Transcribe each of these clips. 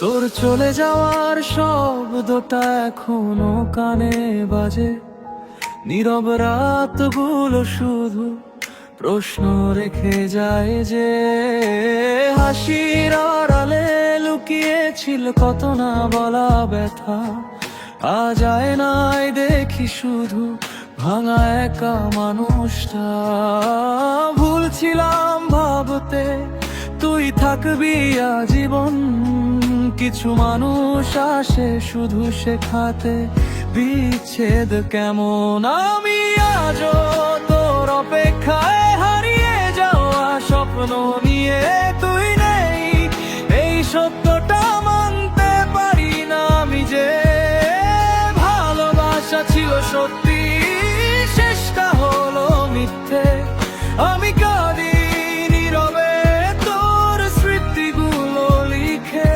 তোর চলে যাওয়ার শব্দটা এখনো কানে বাজে, নীরব রাতগুলো শুধু প্রশ্ন রেখে যায় যে হাসির আড়ালে লুকিয়েছিল কত না বলা ব্যথা। আজ আয়নায় দেখি শুধু ভাঙা একা মানুষটা। ভুলছিলাম ভাবতে তুই থাকবি আজীবন, কিছু মানুষ আসে শুধু শেখাতে বিচ্ছেদ কেমন। আমি আজও তোর অপেক্ষায় হারিয়ে যাওয়া স্বপ্ন নিয়ে তুই নেই, এই সত্যটা মানতে পারি না আমি যে ভালোবাসা ছিল সত্যি, শেষটা হলো মিথ্যে। আমি কাঁদি নীরবে তোর স্মৃতিগুলো লিখে।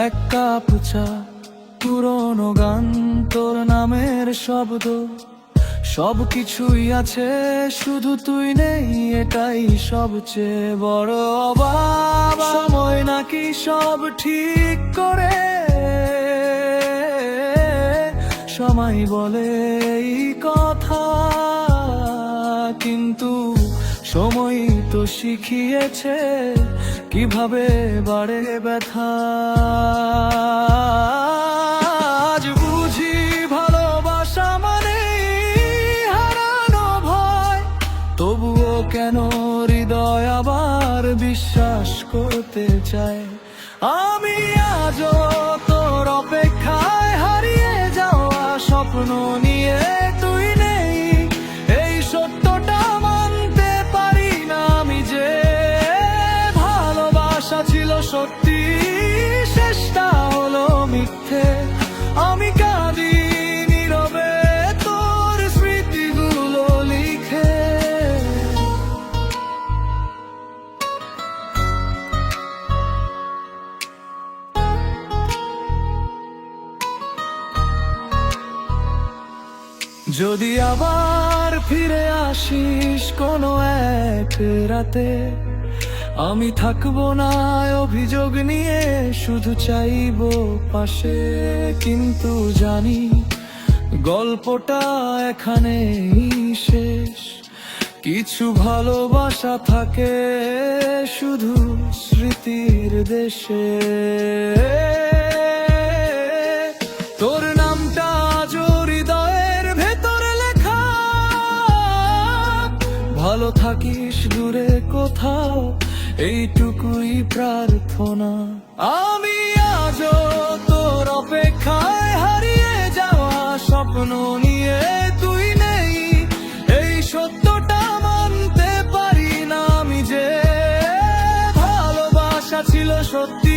এক কাপ চা, পুরনো গান, তোর নামের শব্দ, সবকিছুই আছে শুধু তুই নেই, এটাই সবচেয়ে বড় অভাব। সময় নাকি সব ঠিক করে, সময় বলে এই কথা, কিন্তু সময় তো শিখিয়েছে কিভাবে বাড়ে ব্যথা। আজ বুঝি ভালোবাসা মানে হারানো ভয়, তবুও কেন হৃদয় আবার বিশ্বাস করতে চায়। আমি আজও তোর অপেক্ষায় হারিয়ে যাওয়া স্বপ্ন নিয়ে তুই নেই, এই সত্যটা মানতে পারি না আমি যে ভালোবাসা ছিল সত্যি, শেষটা হলো মিথ্যে। আমি কাঁদি নীরবে তোর স্মৃতিগুলো লিখে। যদি আবার ফিরে আসিস কোনো এক রাতে, আমি থাকবো না অভিযোগ নিয়ে, শুধু চাইবো পাশে। কিন্তু জানি গল্পটা এখানেই শেষ, কিছু ভালোবাসা থাকে শুধু স্মৃতির দেশে। তোর নামটা আজও হৃদয়ের ভেতর লেখা, ভালো থাকিস দূরে কোথাও, এইটুকুই প্রার্থনা। আমি আজও তোর অপেক্ষায় হারিয়ে যাওয়া স্বপ্ন নিয়ে তুই নেই, এই সত্যটা মানতে পারি না আমি যে ভালোবাসা ছিল সত্যি,